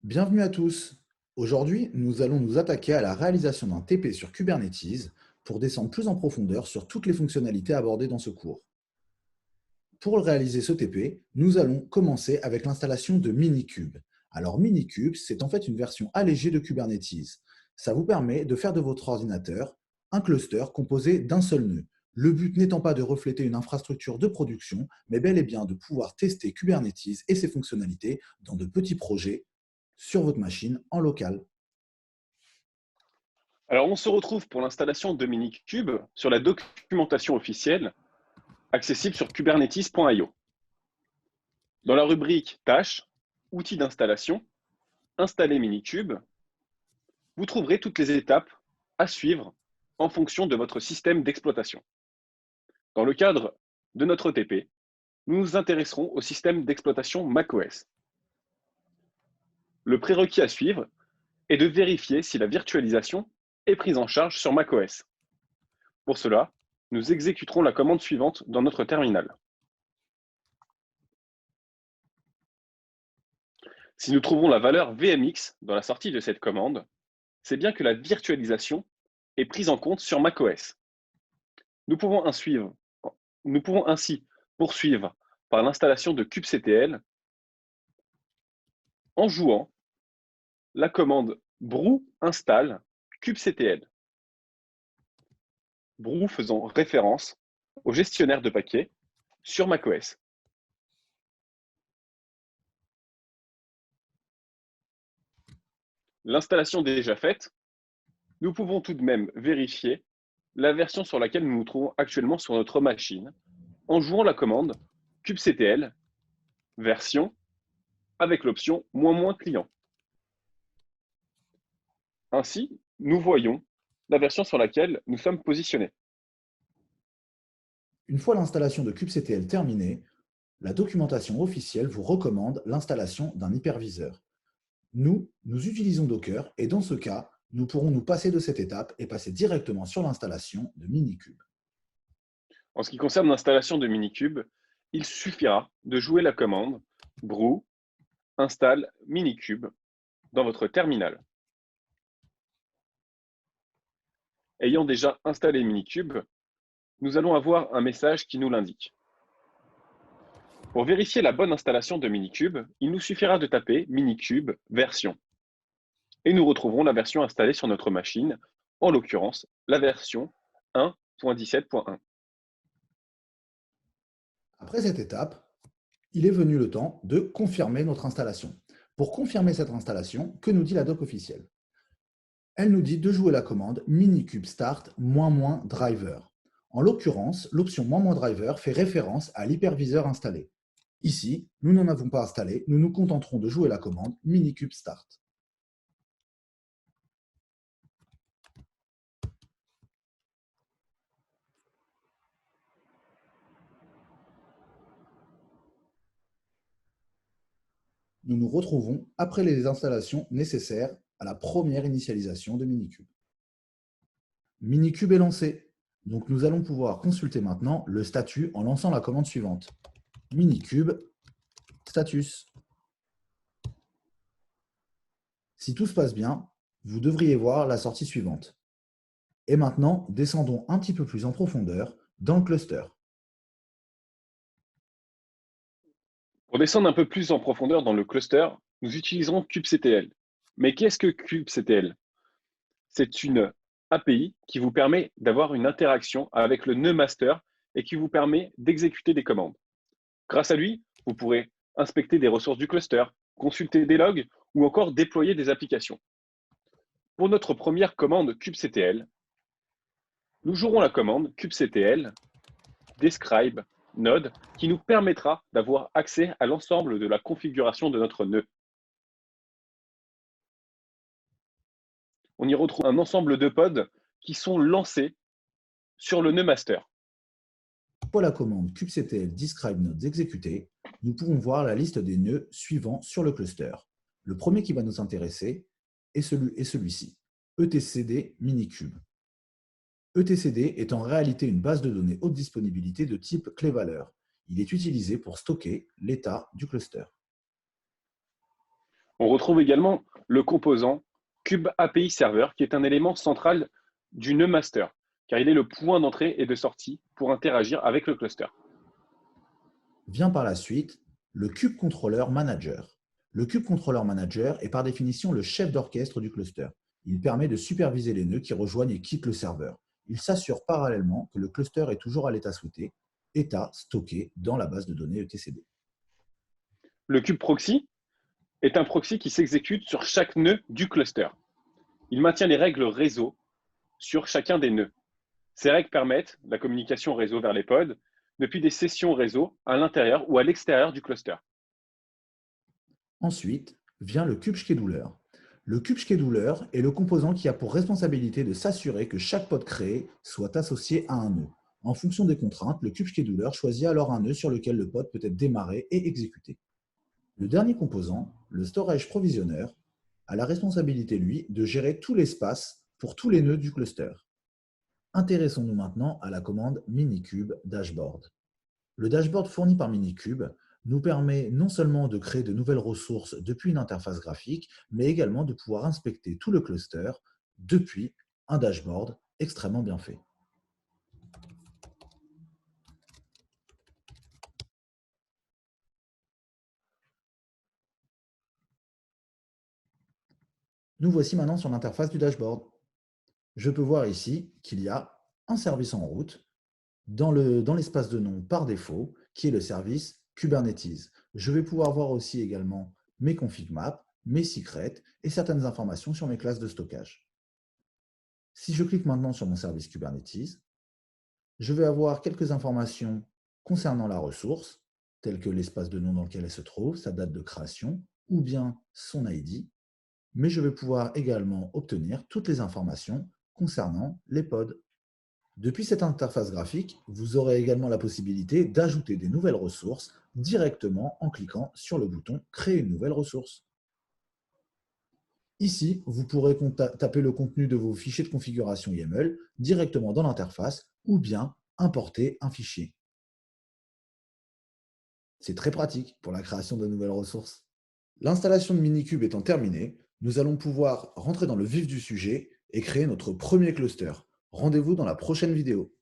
Bienvenue à tous. Aujourd'hui, nous allons nous attaquer à la réalisation d'un TP sur Kubernetes pour descendre plus en profondeur sur toutes les fonctionnalités abordées dans ce cours. Pour réaliser ce TP, nous allons commencer avec l'installation de Minikube. Alors Minikube, c'est en fait une version allégée de Kubernetes. Ça vous permet de faire de votre ordinateur un cluster composé d'un seul nœud. Le but n'étant pas de refléter une infrastructure de production, mais bel et bien de pouvoir tester Kubernetes et ses fonctionnalités dans de petits projets sur votre machine en local. Alors, on se retrouve pour l'installation de Minikube sur la documentation officielle accessible sur kubernetes.io. Dans la rubrique Tâches, Outils d'installation, Installer Minikube, vous trouverez toutes les étapes à suivre en fonction de votre système d'exploitation. Dans le cadre de notre TP, nous nous intéresserons au système d'exploitation macOS. Le prérequis à suivre est de vérifier si la virtualisation est prise en charge sur macOS. Pour cela, nous exécuterons la commande suivante dans notre terminal. Si nous trouvons la valeur VMX dans la sortie de cette commande, c'est bien que la virtualisation est prise en compte sur macOS. Nous pouvons ainsi poursuivre par l'installation de kubectl en jouant la commande brew install kubectl. Brew faisant référence au gestionnaire de paquets sur macOS. L'installation déjà faite, nous pouvons tout de même vérifier la version sur laquelle nous nous trouvons actuellement sur notre machine en jouant la commande kubectl version avec l'option ---- client. Ainsi, nous voyons la version sur laquelle nous sommes positionnés. Une fois l'installation de kubectl terminée, la documentation officielle vous recommande l'installation d'un hyperviseur. Nous utilisons Docker et dans ce cas, nous pourrons nous passer de cette étape et passer directement sur l'installation de Minikube. En ce qui concerne l'installation de Minikube, il suffira de jouer la commande brew install Minikube dans votre terminal. Ayant déjà installé Minikube, nous allons avoir un message qui nous l'indique. Pour vérifier la bonne installation de Minikube, il nous suffira de taper Minikube version. Et nous retrouverons la version installée sur notre machine, en l'occurrence la version 1.17.1. Après cette étape, il est venu le temps de confirmer notre installation. Pour confirmer cette installation, que nous dit la doc officielle? Elle nous dit de jouer la commande minikube start --driver. En l'occurrence, l'option --driver fait référence à l'hyperviseur installé. Ici, nous n'en avons pas installé, nous nous contenterons de jouer la commande minikube start. Nous nous retrouvons après les installations nécessaires à la première initialisation de Minikube. Minikube est lancé, donc nous allons pouvoir consulter maintenant le statut en lançant la commande suivante. Minikube status. Si tout se passe bien, vous devriez voir la sortie suivante. Et maintenant, descendons un petit peu plus en profondeur dans le cluster. Pour descendre un peu plus en profondeur dans le cluster, nous utiliserons kubectl. Mais qu'est-ce que kubectl? C'est une API qui vous permet d'avoir une interaction avec le nœud master et qui vous permet d'exécuter des commandes. Grâce à lui, vous pourrez inspecter des ressources du cluster, consulter des logs ou encore déployer des applications. Pour notre première commande kubectl, nous jouerons la commande kubectl describe node qui nous permettra d'avoir accès à l'ensemble de la configuration de notre nœud. On y retrouve un ensemble de pods qui sont lancés sur le nœud master. Une fois la commande kubectl describe node exécutée, nous pourrons voir la liste des nœuds suivants sur le cluster. Le premier qui va nous intéresser est celui-ci, etcd minikube. etcd est en réalité une base de données haute disponibilité de type clé-valeur. Il est utilisé pour stocker l'état du cluster. On retrouve également le composant Kube API Server, qui est un élément central du nœud master, car il est le point d'entrée et de sortie pour interagir avec le cluster. Vient par la suite le Kube Controller Manager. Le Kube Controller Manager est par définition le chef d'orchestre du cluster. Il permet de superviser les nœuds qui rejoignent et quittent le serveur. Il s'assure parallèlement que le cluster est toujours à l'état souhaité, état stocké dans la base de données etcd. Le Kube Proxy est un proxy qui s'exécute sur chaque nœud du cluster. Il maintient les règles réseau sur chacun des nœuds. Ces règles permettent la communication réseau vers les pods depuis des sessions réseau à l'intérieur ou à l'extérieur du cluster. Ensuite vient le Kube Scheduler. Le Kube Scheduler est le composant qui a pour responsabilité de s'assurer que chaque pod créé soit associé à un nœud. En fonction des contraintes, le Kube Scheduler choisit alors un nœud sur lequel le pod peut être démarré et exécuté. Le dernier composant, le Storage Provisioner, a la responsabilité, lui, de gérer tout l'espace pour tous les nœuds du cluster. Intéressons-nous maintenant à la commande Minikube Dashboard. Le dashboard fourni par Minikube nous permet non seulement de créer de nouvelles ressources depuis une interface graphique, mais également de pouvoir inspecter tout le cluster depuis un dashboard extrêmement bien fait. Nous voici maintenant sur l'interface du dashboard. Je peux voir ici qu'il y a un service en route dans l'espace de nom par défaut, qui est le service Kubernetes. Je vais pouvoir voir aussi également mes config maps, mes secrets et certaines informations sur mes classes de stockage. Si je clique maintenant sur mon service Kubernetes, je vais avoir quelques informations concernant la ressource, telles que l'espace de nom dans lequel elle se trouve, sa date de création, ou bien son ID, mais je vais pouvoir également obtenir toutes les informations concernant les pods. Depuis cette interface graphique, vous aurez également la possibilité d'ajouter des nouvelles ressources directement en cliquant sur le bouton « Créer une nouvelle ressource ». Ici, vous pourrez taper le contenu de vos fichiers de configuration YAML directement dans l'interface ou bien importer un fichier. C'est très pratique pour la création de nouvelles ressources. L'installation de Minikube étant terminée, nous allons pouvoir rentrer dans le vif du sujet et créer notre premier cluster. Rendez-vous dans la prochaine vidéo.